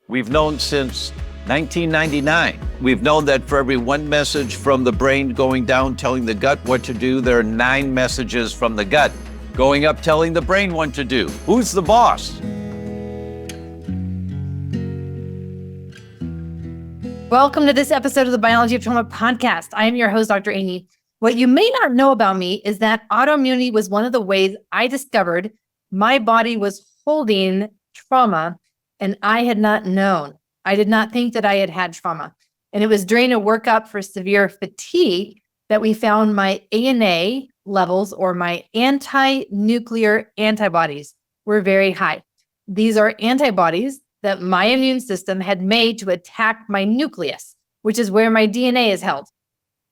We've known since 1999. We've known that for every one message from the brain going down telling the gut what to do, there are 9 messages from the gut going up telling the brain what to do. Who's the boss? Welcome to this episode of the Biology of Trauma podcast. I am your host, Dr. Aimie. What you may not know about me is that autoimmunity was one of the ways I discovered my body was holding trauma, and I had not known. I did not think that I had had trauma. And it was during a workup for severe fatigue that we found my ANA levels, or my anti-nuclear antibodies, were very high. These are antibodies that my immune system had made to attack my nucleus, which is where my DNA is held.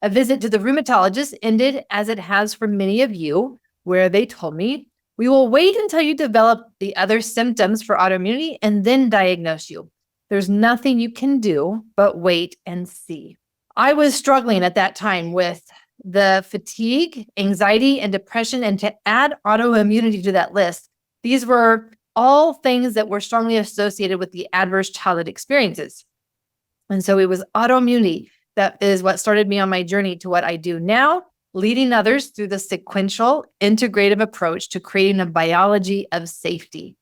A visit to the rheumatologist ended as it has for many of you, where they told me, we will wait until you develop the other symptoms for autoimmunity and then diagnose you. There's nothing you can do but wait and see. I was struggling at that time with the fatigue, anxiety, and depression, and to add autoimmunity to that list, these were all things that were strongly associated with the adverse childhood experiences. And so it was autoimmunity that is what started me on my journey to what I do now, leading others through the sequential, integrative approach to creating a biology of safety.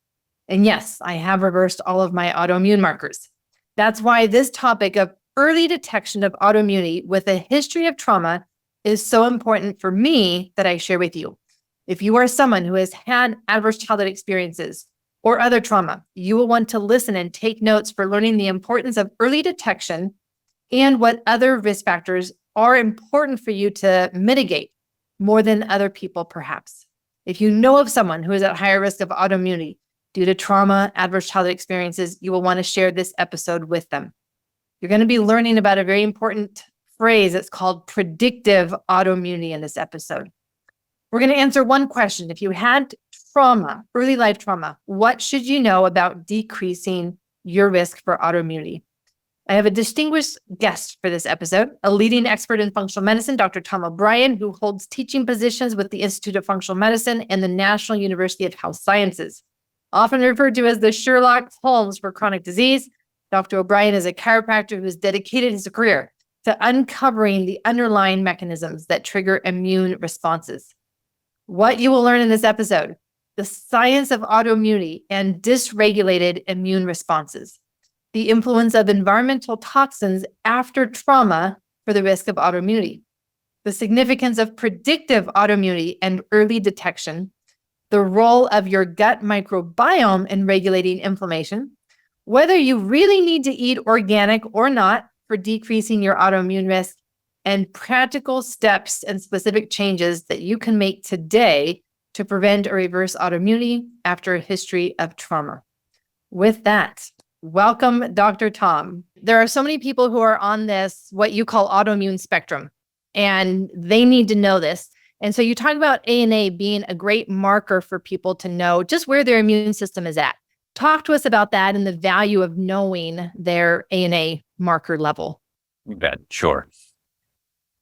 And yes, I have reversed all of my autoimmune markers. That's why this topic of early detection of autoimmunity with a history of trauma is so important for me that I share with you. If you are someone who has had adverse childhood experiences or other trauma, you will want to listen and take notes for learning the importance of early detection and what other risk factors are important for you to mitigate more than other people, perhaps. If you know of someone who is at higher risk of autoimmunity due to trauma, adverse childhood experiences, you will want to share this episode with them. You're going to be learning about a very important phrase. It's called predictive autoimmunity in this episode. We're going to answer one question. If you had trauma, early life trauma, what should you know about decreasing your risk for autoimmunity? I have a distinguished guest for this episode, a leading expert in functional medicine, Dr. Tom O'Brien, who holds teaching positions with the Institute of Functional Medicine and the National University of Health Sciences. Often referred to as the Sherlock Holmes for chronic disease, Dr. O'Brien is a chiropractor who has dedicated his career to uncovering the underlying mechanisms that trigger immune responses. What you will learn in this episode: the science of autoimmunity and dysregulated immune responses, the influence of environmental toxins after trauma for the risk of autoimmunity, the significance of predictive autoimmunity and early detection, the role of your gut microbiome in regulating inflammation, whether you really need to eat organic or not for decreasing your autoimmune risk, and practical steps and specific changes that you can make today to prevent or reverse autoimmunity after a history of trauma. With that, welcome, Dr. Tom. There are so many people who are on this, what you call autoimmune spectrum, and they need to know this. And so you talk about ANA being a great marker for people to know just where their immune system is at. Talk to us about that and the value of knowing their ANA marker level. You bet, sure.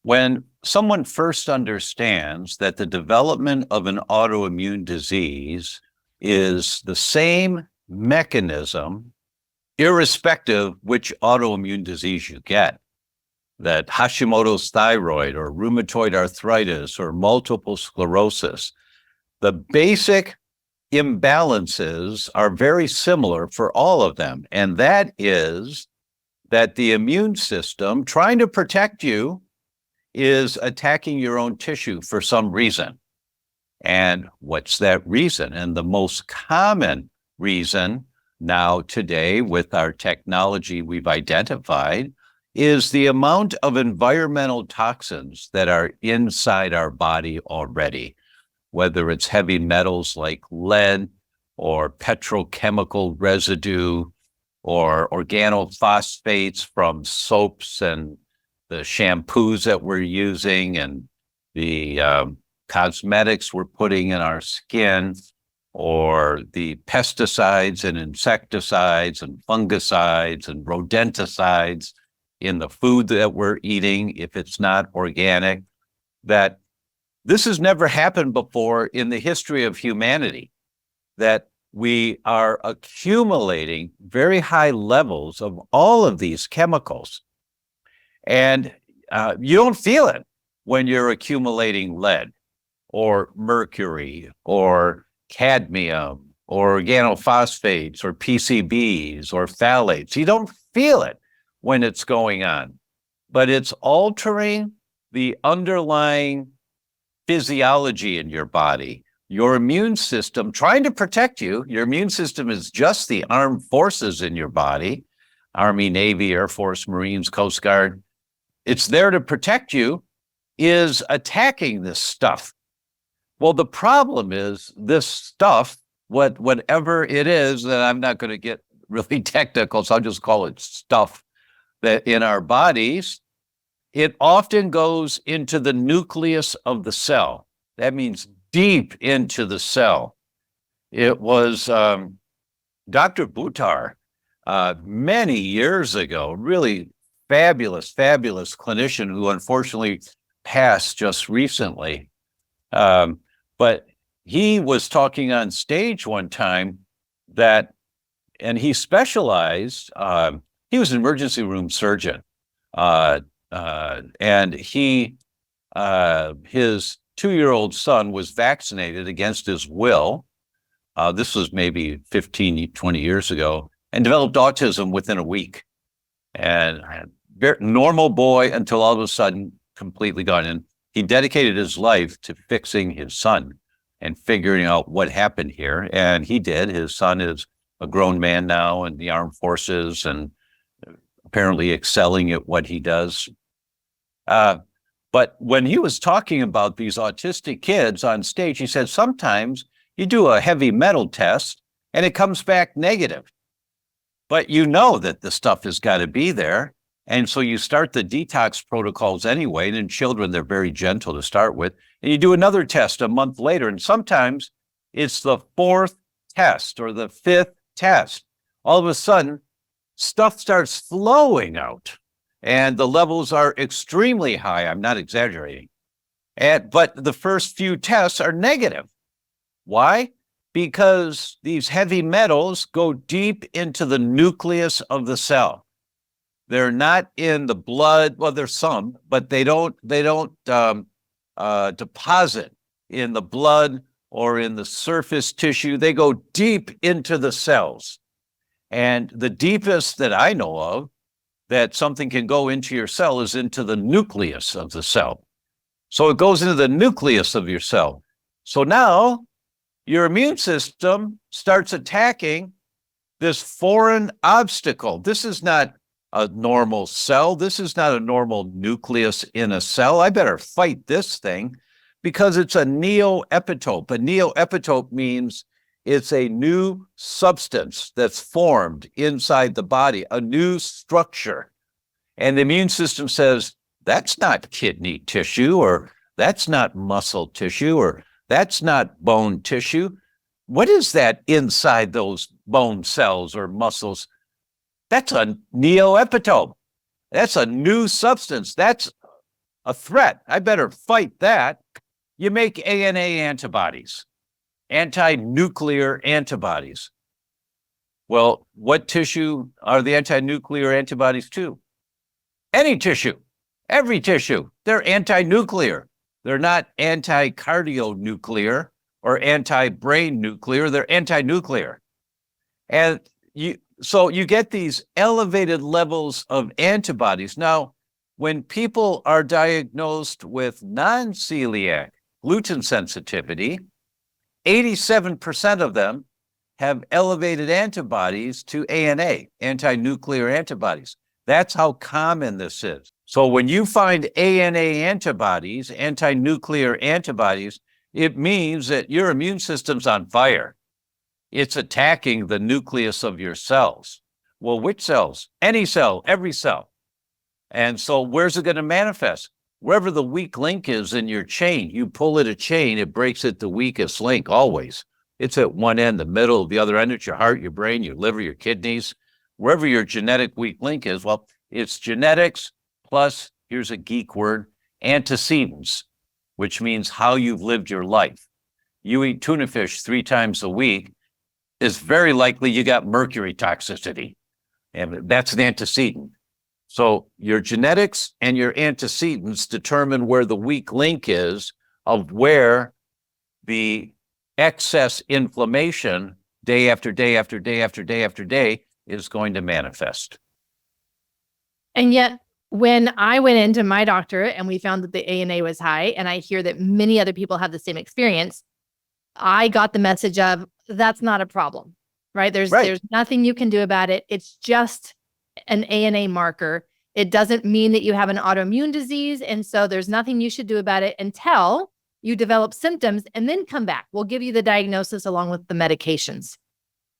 When someone first understands that the development of an autoimmune disease is the same mechanism, irrespective which autoimmune disease you get, that Hashimoto's thyroid or rheumatoid arthritis or multiple sclerosis, the basic imbalances are very similar for all of them. And that is that the immune system, trying to protect you, is attacking your own tissue for some reason. And what's that reason? And the most common reason now today with our technology we've identified is the amount of environmental toxins that are inside our body already, whether it's heavy metals like lead or petrochemical residue or organophosphates from soaps and the shampoos that we're using and the cosmetics we're putting in our skin, or the pesticides and insecticides and fungicides and rodenticides in the food that we're eating, if it's not organic, that this has never happened before in the history of humanity, that we are accumulating very high levels of all of these chemicals. And you don't feel it when you're accumulating lead or mercury or cadmium or organophosphates or PCBs or phthalates. You don't feel it when it's going on, but it's altering the underlying physiology in your body. Your immune system trying to protect you. Your immune system is just the armed forces in your body, Army, Navy, Air Force, Marines, Coast Guard. It's there to protect you, is attacking this stuff. Well, the problem is this stuff, whatever it is, that I'm not going to get really technical, so I'll just call it stuff, that in our bodies, it often goes into the nucleus of the cell. That means deep into the cell. It was Dr. Buttar many years ago, really fabulous clinician who unfortunately passed just recently. But he was talking on stage one time and he specialized, he was an emergency room surgeon. And his 2-year-old son was vaccinated against his will. This was maybe 15, 20 years ago, and developed autism within a week. And very normal boy until all of a sudden completely gone. And he dedicated his life to fixing his son and figuring out what happened here. And he did. His son is a grown man now in the armed forces and apparently excelling at what he does. But when he was talking about these autistic kids on stage, he said, sometimes you do a heavy metal test and it comes back negative, but you know that the stuff has got to be there. And so you start the detox protocols anyway. And in children, they're very gentle to start with. And you do another test a month later. And sometimes it's the 4th test or the 5th test. All of a sudden, stuff starts flowing out. And the levels are extremely high. I'm not exaggerating. But the first few tests are negative. Why? Because these heavy metals go deep into the nucleus of the cell. They're not in the blood. Well, there's some, but they don't deposit in the blood or in the surface tissue. They go deep into the cells. And the deepest that I know of that something can go into your cell is into the nucleus of the cell. So it goes into the nucleus of your cell. So now your immune system starts attacking this foreign obstacle. This is not a normal cell. This is not a normal nucleus in a cell. I better fight this thing because it's a neoepitope. A neoepitope means it's a new substance that's formed inside the body, a new structure. And the immune system says, that's not kidney tissue, or that's not muscle tissue, or that's not bone tissue. What is that inside those bone cells or muscles? That's a neoepitope. That's a new substance. That's a threat. I better fight that. You make ANA antibodies. Anti-nuclear antibodies. Well, what tissue are the anti-nuclear antibodies to? Any tissue, every tissue. They're anti-nuclear. They're not anti-cardionuclear or anti-brain nuclear. They're anti-nuclear. And so you get these elevated levels of antibodies. Now, when people are diagnosed with non-celiac gluten sensitivity, 87% of them have elevated antibodies to ANA, anti-nuclear antibodies. That's how common this is. So when you find ANA antibodies, anti-nuclear antibodies, it means that your immune system's on fire. It's attacking the nucleus of your cells. Well, which cells? Any cell, every cell. And so where's it going to manifest? Wherever the weak link is in your chain, you pull at a chain, it breaks at the weakest link always. It's at one end, the middle, the other end, it's your heart, your brain, your liver, your kidneys. Wherever your genetic weak link is, well, it's genetics plus, here's a geek word, antecedents, which means how you've lived your life. You eat tuna fish 3 times a week. it's very likely you got mercury toxicity, and that's an antecedent. So your genetics and your antecedents determine where the weak link is of where the excess inflammation day after day after day after day after day is going to manifest. And yet, when I went into my doctor and we found that the ANA was high, and I hear that many other people have the same experience, I got the message of that's not a problem, right? There's nothing you can do about it. It's just an ANA marker. It doesn't mean that you have an autoimmune disease. And so there's nothing you should do about it until you develop symptoms and then come back. We'll give you the diagnosis along with the medications.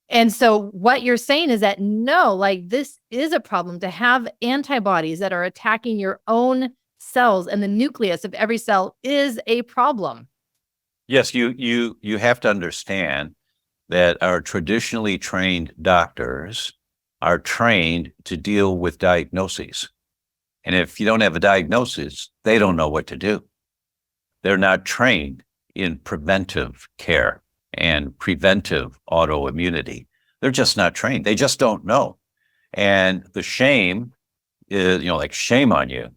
And so what you're saying is that no, like this is a problem to have antibodies that are attacking your own cells, and the nucleus of every cell is a problem. Yes, you have to understand that our traditionally trained doctors are trained to deal with diagnoses. And if you don't have a diagnosis, they don't know what to do. They're not trained in preventive care and preventive autoimmunity. They're just not trained. They just don't know. And the shame is, like shame on you.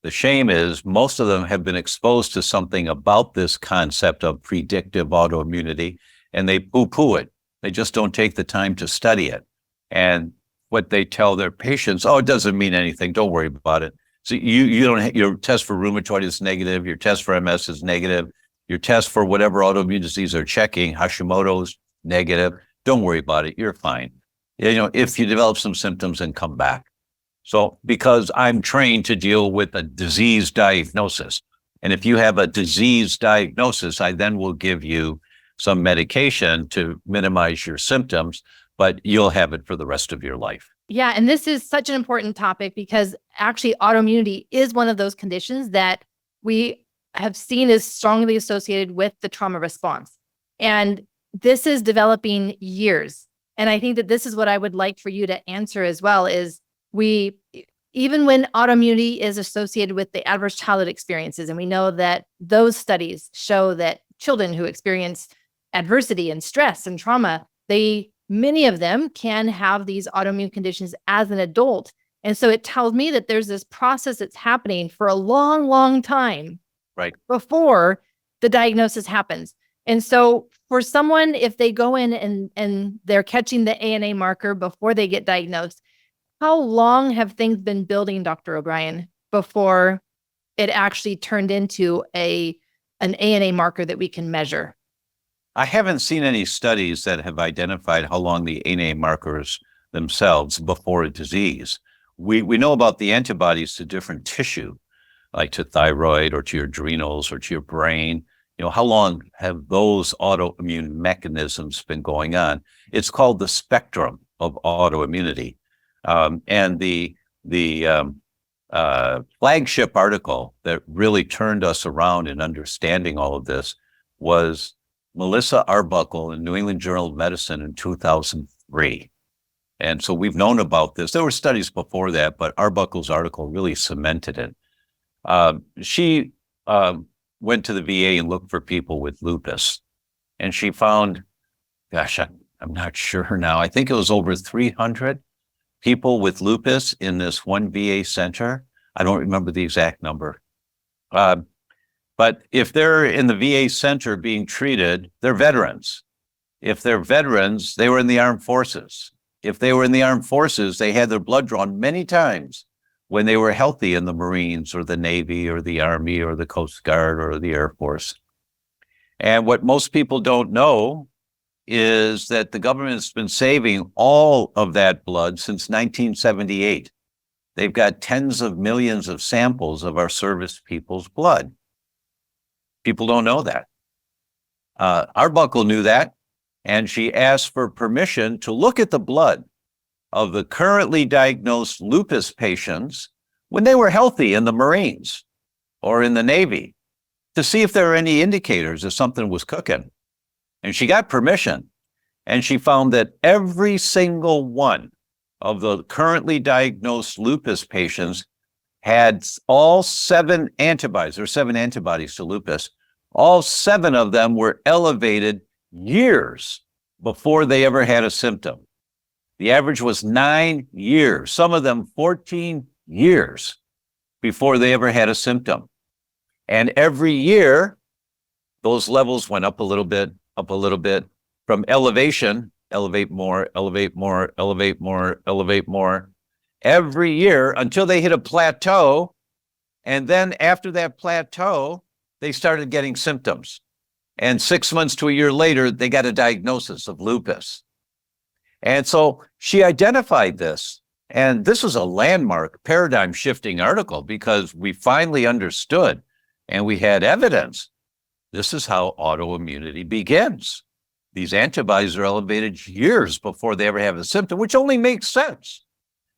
The shame is most of them have been exposed to something about this concept of predictive autoimmunity, and they poo-poo it. They just don't take the time to study it. And what they tell their patients, oh, it doesn't mean anything. Don't worry about it. So you don't, your test for rheumatoid is negative. Your test for MS is negative. Your test for whatever autoimmune disease are checking, Hashimoto's negative. Don't worry about it. You're fine. If you develop some symptoms and come back. So because I'm trained to deal with a disease diagnosis, and if you have a disease diagnosis, I then will give you some medication to minimize your symptoms, but you'll have it for the rest of your life. Yeah. And this is such an important topic because actually autoimmunity is one of those conditions that we have seen is strongly associated with the trauma response. And this is developing years. And I think that this is what I would like for you to answer as well is even when autoimmunity is associated with the adverse childhood experiences, and we know that those studies show that children who experience adversity and stress and trauma, many of them can have these autoimmune conditions as an adult. And so it tells me that there's this process that's happening for a long, long time before the diagnosis happens. And so for someone, if they go in and they're catching the ANA marker before they get diagnosed, how long have things been building, Dr. O'Brien, before it actually turned into an ANA marker that we can measure? I haven't seen any studies that have identified how long the ANA markers themselves before a disease. We know about the antibodies to different tissue, like to thyroid or to your adrenals or to your brain. How long have those autoimmune mechanisms been going on? It's called the spectrum of autoimmunity. And the flagship article that really turned us around in understanding all of this was Melissa Arbuckle in New England Journal of Medicine in 2003. And so we've known about this. There were studies before that, but Arbuckle's article really cemented it. She went to the VA and looked for people with lupus. And she found, I'm not sure now, I think it was over 300 people with lupus in this one VA center. I don't remember the exact number. But if they're in the VA center being treated, they're veterans. If they're veterans, they were in the armed forces. If they were in the armed forces, they had their blood drawn many times when they were healthy in the Marines or the Navy or the Army or the Coast Guard or the Air Force. And what most people don't know is that the government's been saving all of that blood since 1978. They've got tens of millions of samples of our service people's blood. People don't know that. Arbuckle knew that, and she asked for permission to look at the blood of the currently diagnosed lupus patients when they were healthy in the Marines or in the Navy to see if there were any indicators that something was cooking. And she got permission, and she found that every single one of the currently diagnosed lupus patients had all 7 antibodies. There are 7 antibodies to lupus. All 7 of them were elevated years before they ever had a symptom. The average was 9 years, some of them 14 years before they ever had a symptom. And every year, those levels went up a little bit, from elevation, elevate more, elevate more, elevate more, elevate more, every year until they hit a plateau. And then after that plateau, they started getting symptoms. And 6 months to a year later, they got a diagnosis of lupus. And so she identified this. And this was a landmark paradigm shifting article because we finally understood and we had evidence. This is how autoimmunity begins. These antibodies are elevated years before they ever have a symptom, which only makes sense.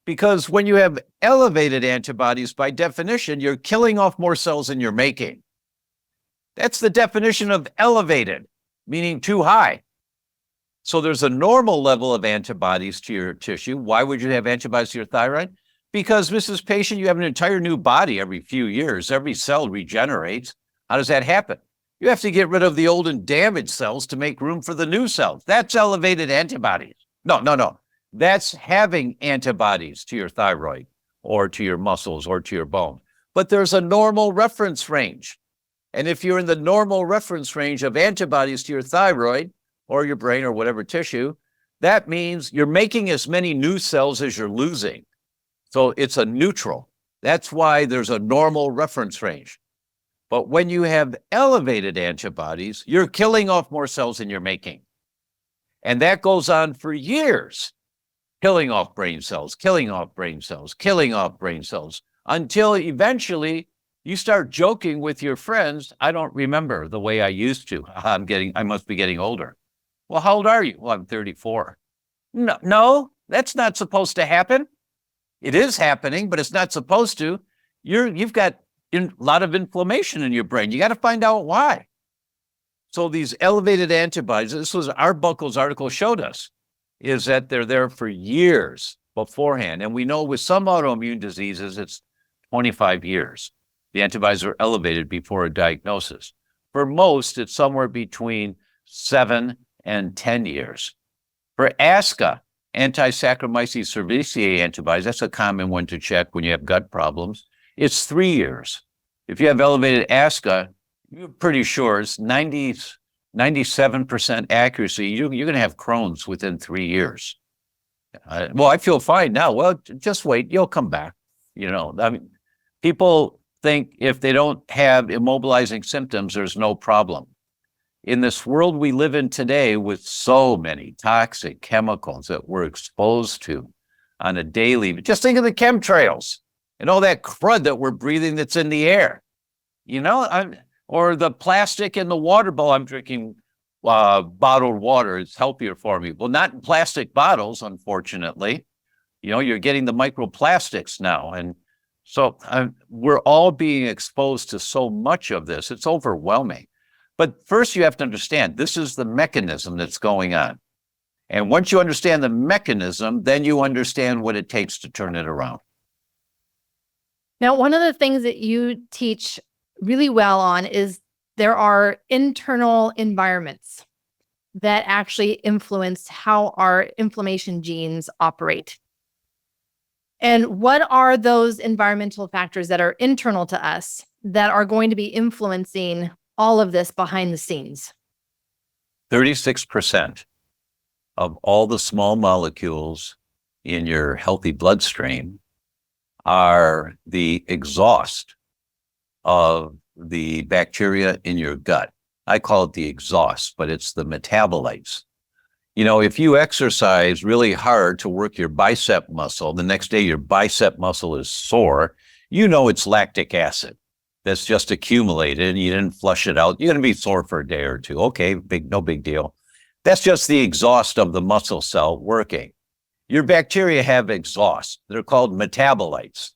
Because when you have elevated antibodies, by definition, you're killing off more cells than you're making. That's the definition of elevated, meaning too high. So there's a normal level of antibodies to your tissue. Why would you have antibodies to your thyroid? Because, Mrs. Patient, you have an entire new body every few years. Every cell regenerates. How does that happen? You have to get rid of the old and damaged cells to make room for the new cells. That's elevated antibodies. No. That's having antibodies to your thyroid or to your muscles or to your bone. But there's a normal reference range. And if you're in the normal reference range of antibodies to your thyroid or your brain or whatever tissue, that means you're making as many new cells as you're losing. So it's a neutral. That's why there's a normal reference range. But when you have elevated antibodies, you're killing off more cells than you're making. And that goes on for years, killing off brain cells, killing off brain cells, killing off brain cells, until eventually you start joking with your friends. I don't remember the way I used to. I must be getting older. Well, how old are you? Well, I'm 34. No, that's not supposed to happen. It is happening, but it's not supposed to. You've got a lot of inflammation in your brain. You got to find out why. So these elevated antibodies, this was Arbuckle's article showed us, is that they're there for years beforehand. And we know with some autoimmune diseases, it's 25 years. The antibodies are elevated before a diagnosis. For most, it's somewhere between 7 and 10 years. For ASCA, anti-Saccharomyces cerevisiae antibodies, that's a common one to check when you have gut problems. It's 3 years. If you have elevated ASCA, you're pretty sure it's 97% accuracy. You're going to have Crohn's within 3 years. Well, I feel fine now. Well, just wait. You'll come back. People think if they don't have immobilizing symptoms, there's no problem. In this world we live in today with so many toxic chemicals that we're exposed to on a daily, just think of the chemtrails and all that crud that we're breathing that's in the air, or the plastic in the water bowl. I'm drinking bottled water. It's healthier for me. Well, not in plastic bottles, unfortunately. You're getting the microplastics now. And so we're all being exposed to so much of this. It's overwhelming. But first you have to understand, this is the mechanism that's going on. And once you understand the mechanism, then you understand what it takes to turn it around. Now, one of the things that you teach really well on is there are internal environments that actually influence how our inflammation genes operate. And what are those environmental factors that are internal to us that are going to be influencing all of this behind the scenes? 36% of all the small molecules in your healthy bloodstream are the exhaust of the bacteria in your gut. I call it the exhaust, but it's the metabolites. If you exercise really hard to work your bicep muscle, the next day your bicep muscle is sore, it's lactic acid that's just accumulated and you didn't flush it out. You're going to be sore for a day or two. Okay, no big deal. That's just the exhaust of the muscle cell working. Your bacteria have exhaust. They're called metabolites.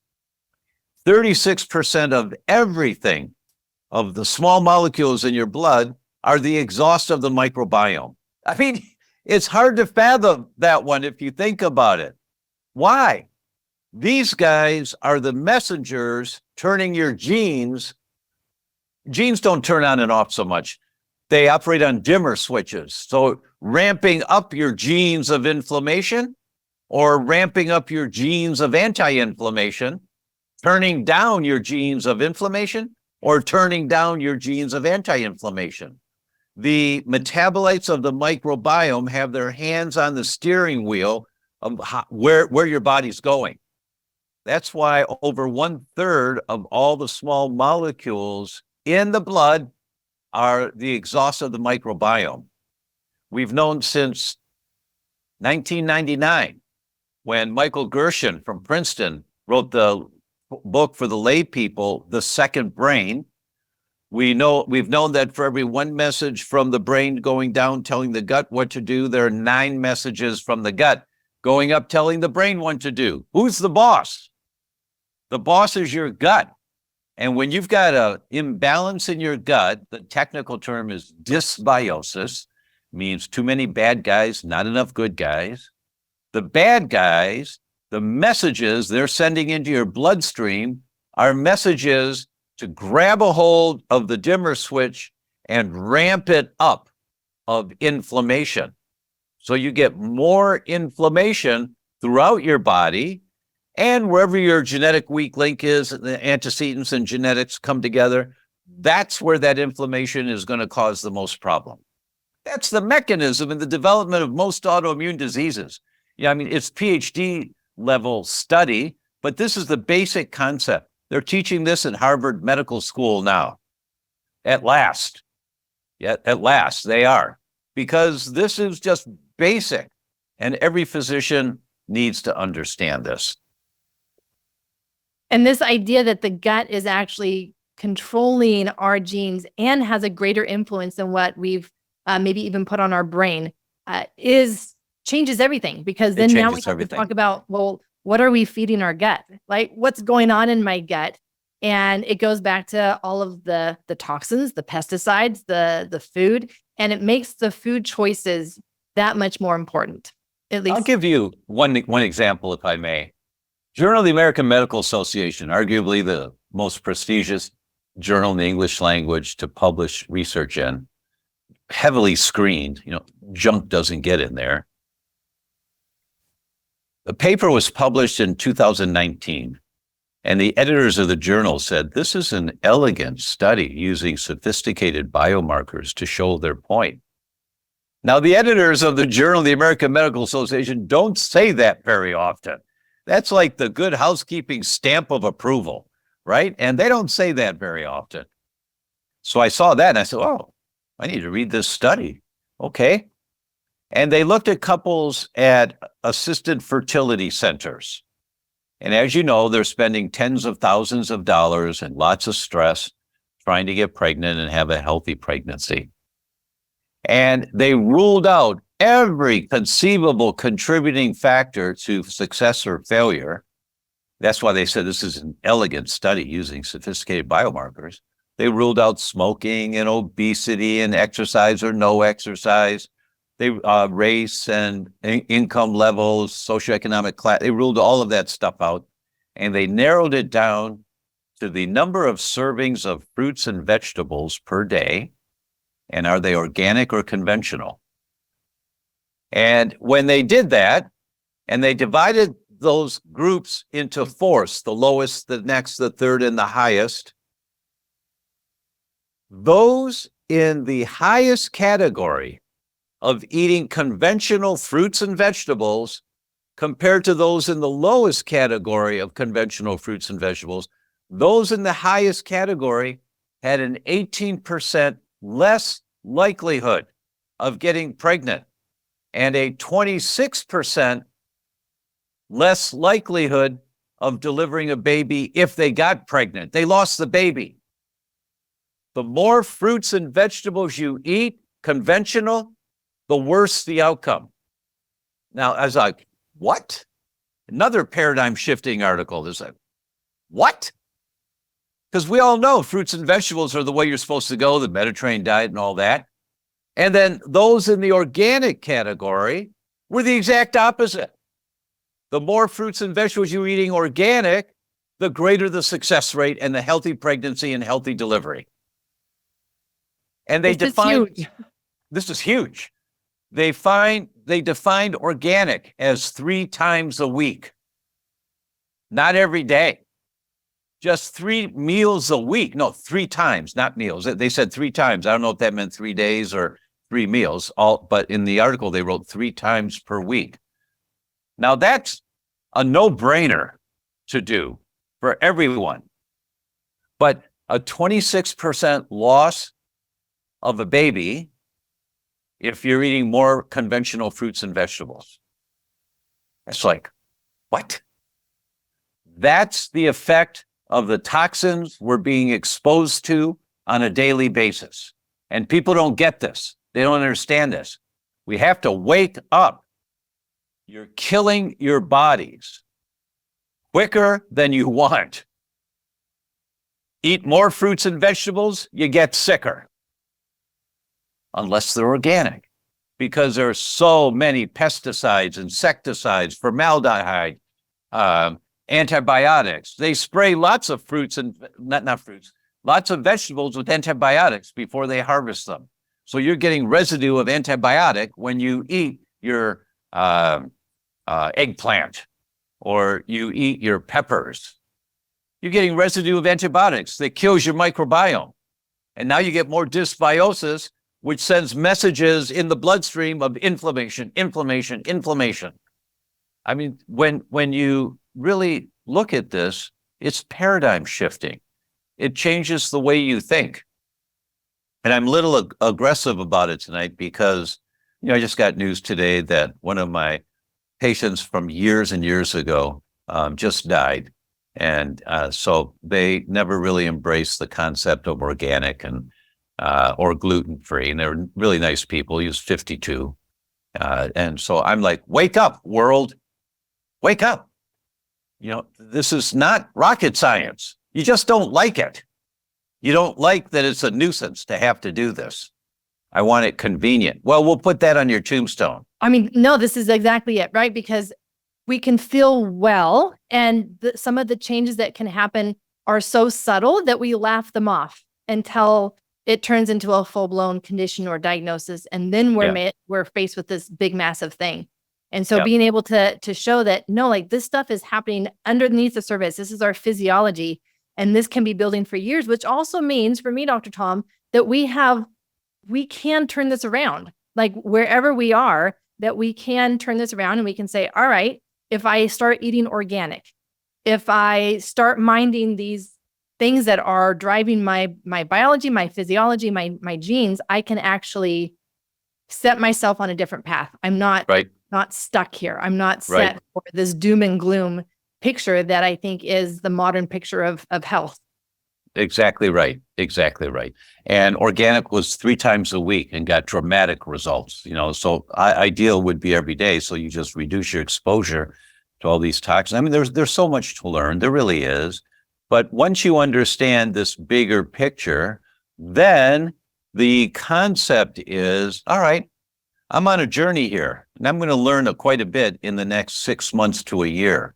36% of everything, of the small molecules in your blood, are the exhaust of the microbiome. It's hard to fathom that one if you think about it. Why? These guys are the messengers turning your genes. Genes don't turn on and off so much. They operate on dimmer switches. So ramping up your genes of inflammation or ramping up your genes of anti-inflammation, turning down your genes of inflammation or turning down your genes of anti-inflammation. The metabolites of the microbiome have their hands on the steering wheel of where your body's going. That's why over 1/3 of all the small molecules in the blood are the exhaust of the microbiome. We've known since 1999, when Michael Gershon from Princeton wrote the book for the lay people, The Second Brain. We've known that for every one message from the brain going down telling the gut what to do, there are 9 messages from the gut going up telling the brain what to do. Who's the boss? The boss is your gut. And when you've got an imbalance in your gut, the technical term is dysbiosis, means too many bad guys, not enough good guys. The bad guys, the messages they're sending into your bloodstream are messages to grab a hold of the dimmer switch and ramp it up of inflammation. So you get more inflammation throughout your body, and wherever your genetic weak link is, the antecedents and genetics come together, that's where that inflammation is going to cause the most problem. That's the mechanism in the development of most autoimmune diseases. Yeah, I mean, it's PhD level study, but this is the basic concept. They're teaching this at Harvard Medical School now. At last. Yeah, at last they are. Because this is just basic. And every physician needs to understand this. And this idea that the gut is actually controlling our genes and has a greater influence than what we've maybe even put on our brain changes everything. Because then now we have to talk about, well, what are we feeding our gut? Like, what's going on in my gut? And it goes back to all of the toxins, the pesticides, the food, and it makes the food choices that much more important. At least I'll give you one example, if I may. Journal of the American Medical Association, arguably the most prestigious journal in the English language to publish research in, heavily screened, junk doesn't get in there. The paper was published in 2019, and the editors of the journal said, this is an elegant study using sophisticated biomarkers to show their point. Now, the editors of the Journal of the American Medical Association don't say that very often. That's like the good housekeeping stamp of approval, right? And they don't say that very often. So I saw that and I said, oh, I need to read this study. Okay. And they looked at couples at assisted fertility centers. And as you know, they're spending tens of thousands of dollars and lots of stress trying to get pregnant and have a healthy pregnancy. And they ruled out every conceivable contributing factor to success or failure. That's why they said this is an elegant study using sophisticated biomarkers. They ruled out smoking and obesity and exercise or no exercise. They race and income levels, socioeconomic class. They ruled all of that stuff out, and they narrowed it down to the number of servings of fruits and vegetables per day, and are they organic or conventional? And when they did that, and they divided those groups into fourths, the lowest, the next, the third, and the highest, those in the highest category of eating conventional fruits and vegetables compared to those in the lowest category of conventional fruits and vegetables, those in the highest category had an 18% less likelihood of getting pregnant and a 26% less likelihood of delivering a baby if they got pregnant. They lost the baby. The more fruits and vegetables you eat, conventional, the worse the outcome. Now, I was like, what? Another paradigm shifting article. There's like, what? Because we all know fruits and vegetables are the way you're supposed to go, the Mediterranean diet and all that. And then those in the organic category were the exact opposite. The more fruits and vegetables you're eating organic, the greater the success rate and the healthy pregnancy and healthy delivery. And they This is define, huge. this is huge. They defined organic as 3 times a week, not every day, just 3 meals a week. No, 3 times, not meals. They said 3 times. I don't know if that meant 3 days or 3 meals, but in the article, they wrote 3 times per week. Now that's a no-brainer to do for everyone, but a 26% loss of a baby if you're eating more conventional fruits and vegetables. It's like, what? That's the effect of the toxins we're being exposed to on a daily basis. And people don't get this. They don't understand this. We have to wake up. You're killing your bodies quicker than you want. Eat more fruits and vegetables, you get sicker. Unless they're organic, because there are so many pesticides, insecticides, formaldehyde, antibiotics. They spray lots of fruits and lots of vegetables with antibiotics before they harvest them. So you're getting residue of antibiotic when you eat your eggplant or you eat your peppers. You're getting residue of antibiotics that kills your microbiome. And now you get more dysbiosis, which sends messages in the bloodstream of inflammation. I mean, when you really look at this, it's paradigm shifting. It changes the way you think. And I'm a little aggressive about it tonight because, I just got news today that one of my patients from years and years ago just died. And so they never really embraced the concept of organic and or gluten-free. And they're really nice people. He was 52. And so I'm like, wake up, world. Wake up. This is not rocket science. You just don't like it. You don't like that it's a nuisance to have to do this. I want it convenient. Well, we'll put that on your tombstone. I mean, no, this is exactly it, right? Because we can feel well, and some of the changes that can happen are so subtle that we laugh them off until it turns into a full-blown condition or diagnosis, and then we're faced with this big, massive thing. And so being able to show that, no, like this stuff is happening underneath the surface. This is our physiology, and this can be building for years, which also means for me, Dr. Tom, that we can turn this around. Like wherever we are, that we can turn this around and we can say, all right, if I start eating organic, if I start minding these things that are driving my biology, my physiology, my genes, I can actually set myself on a different path. I'm not stuck here. I'm not set for this doom and gloom picture that I think is the modern picture of health. Exactly right. Exactly right. And organic was 3 times a week and got dramatic results. So ideal would be every day. So you just reduce your exposure to all these toxins. I mean, there's so much to learn. There really is. But once you understand this bigger picture, then the concept is, all right, I'm on a journey here, and I'm going to learn quite a bit in the next 6 months to a year.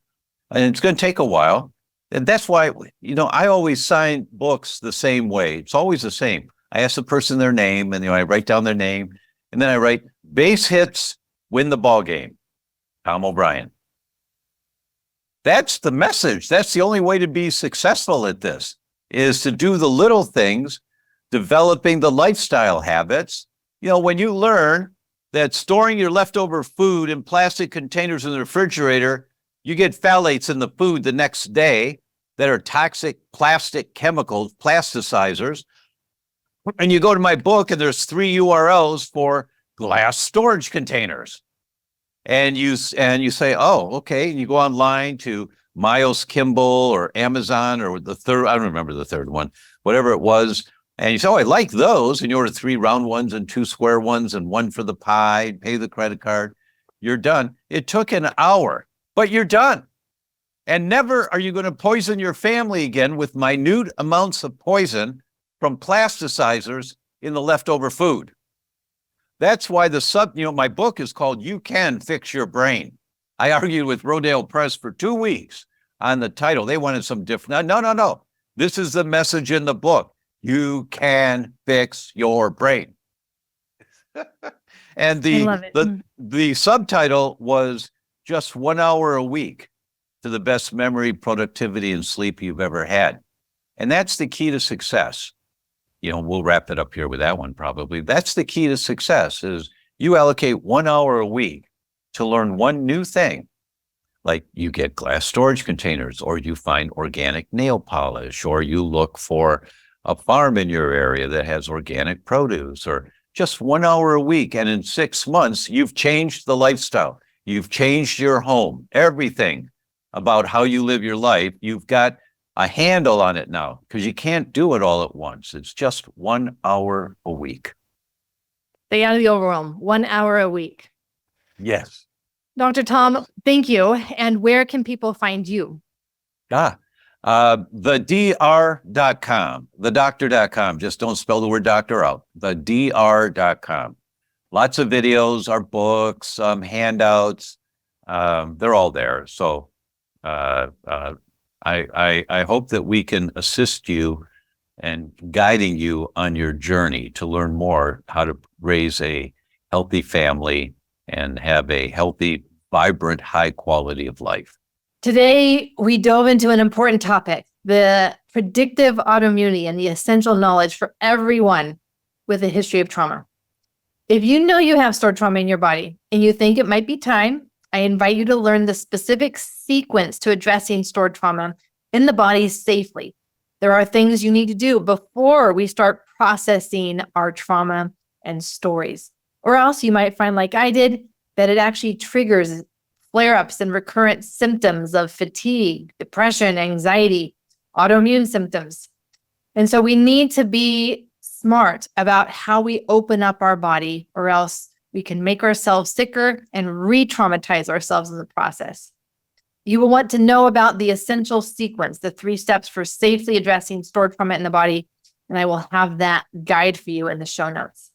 And it's going to take a while. And that's why, I always sign books the same way. It's always the same. I ask the person their name, and I write down their name, and then I write base hits, win the ball game. Tom O'Brien. That's the message. That's the only way to be successful at this, is to do the little things, developing the lifestyle habits. When you learn that storing your leftover food in plastic containers in the refrigerator, you get phthalates in the food the next day that are toxic plastic chemicals, plasticizers. And you go to my book and there's 3 URLs for glass storage containers. And you say, oh, okay. And you go online to Miles Kimball or Amazon or the third, I don't remember the third one, whatever it was. And you say, oh, I like those. And you order 3 round ones and 2 square ones and 1 for the pie, pay the credit card. You're done. It took an hour. But you're done. And never are you going to poison your family again with minute amounts of poison from plasticizers in the leftover food. That's why my book is called You Can Fix Your Brain. I argued with Rodale Press for 2 weeks on the title. They wanted some different. No. This is the message in the book. You can fix your brain. And I love it. the subtitle was just 1 hour a week to the best memory, productivity, and sleep you've ever had. And that's the key to success. We'll wrap it up here with that one probably. That's the key to success is you allocate 1 hour a week to learn one new thing. Like you get glass storage containers, or you find organic nail polish, or you look for a farm in your area that has organic produce, or just 1 hour a week. And in 6 months, you've changed the lifestyle. You've changed your home, everything about how you live your life. You've got a handle on it now because you can't do it all at once. It's just 1 hour a week. Stay out of the overwhelm. 1 hour a week. Yes. Dr. Tom, thank you. And where can people find you? The doctor.com. Just don't spell the word doctor out. The Lots of videos, our books, handouts. They're all there. So I hope that we can assist you and guiding you on your journey to learn more how to raise a healthy family and have a healthy, vibrant, high quality of life. Today, we dove into an important topic, the predictive autoimmunity and the essential knowledge for everyone with a history of trauma. If you know you have stored trauma in your body and you think it might be time, I invite you to learn the specific sequence to addressing stored trauma in the body safely. There are things you need to do before we start processing our trauma and stories. Or else you might find, like I did, that it actually triggers flare-ups and recurrent symptoms of fatigue, depression, anxiety, autoimmune symptoms. And so we need to be smart about how we open up our body, or else we can make ourselves sicker and re-traumatize ourselves in the process. You will want to know about the essential sequence, the 3 steps for safely addressing stored trauma in the body, and I will have that guide for you in the show notes.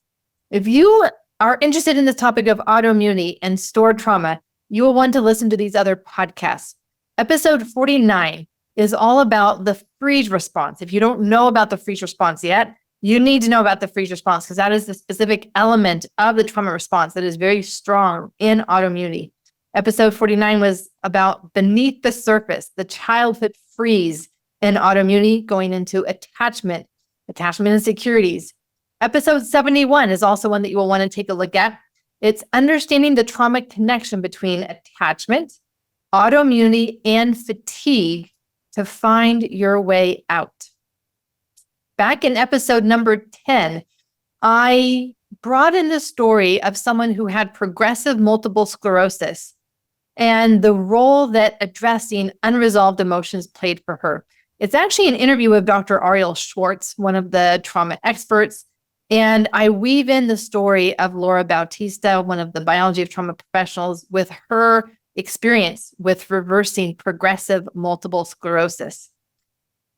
If you are interested in this topic of autoimmunity and stored trauma, you will want to listen to these other podcasts. Episode 49 is all about the freeze response. If you don't know about the freeze response yet, you need to know about the freeze response because that is the specific element of the trauma response that is very strong in autoimmunity. Episode 49 was about beneath the surface, the childhood freeze in autoimmunity going into attachment insecurities. Episode 71 is also one that you will want to take a look at. It's understanding the trauma connection between attachment, autoimmunity, and fatigue to find your way out. Back in episode number 10, I brought in the story of someone who had progressive multiple sclerosis and the role that addressing unresolved emotions played for her. It's actually an interview with Dr. Ariel Schwartz, one of the trauma experts. And I weave in the story of Laura Bautista, one of the biology of trauma professionals, with her experience with reversing progressive multiple sclerosis.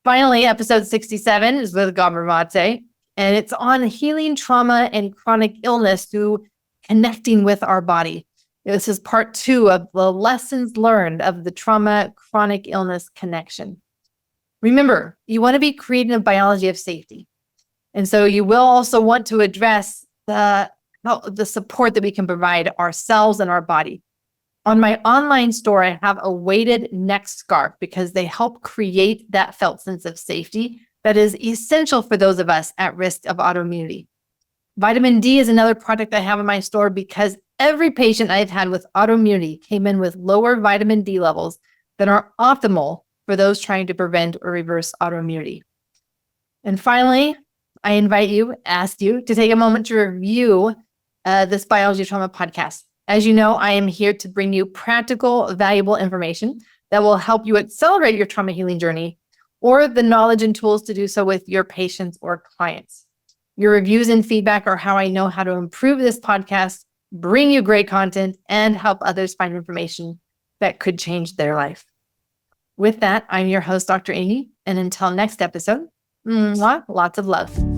Finally, episode 67 is with Gabor Mate, and it's on healing trauma and chronic illness through connecting with our body. This is part 2 of the lessons learned of the trauma chronic illness connection. Remember, you want to be creating a biology of safety. And so you will also want to address the support that we can provide ourselves and our body. On my online store, I have a weighted neck scarf because they help create that felt sense of safety that is essential for those of us at risk of autoimmunity. Vitamin D is another product I have in my store because every patient I've had with autoimmunity came in with lower vitamin D levels that are optimal for those trying to prevent or reverse autoimmunity. And finally, I ask you to take a moment to review this Biology of Trauma podcast. As you know, I am here to bring you practical, valuable information that will help you accelerate your trauma healing journey or the knowledge and tools to do so with your patients or clients. Your reviews and feedback are how I know how to improve this podcast, bring you great content, and help others find information that could change their life. With that, I'm your host, Dr. Aimie, and until next episode, lots of love.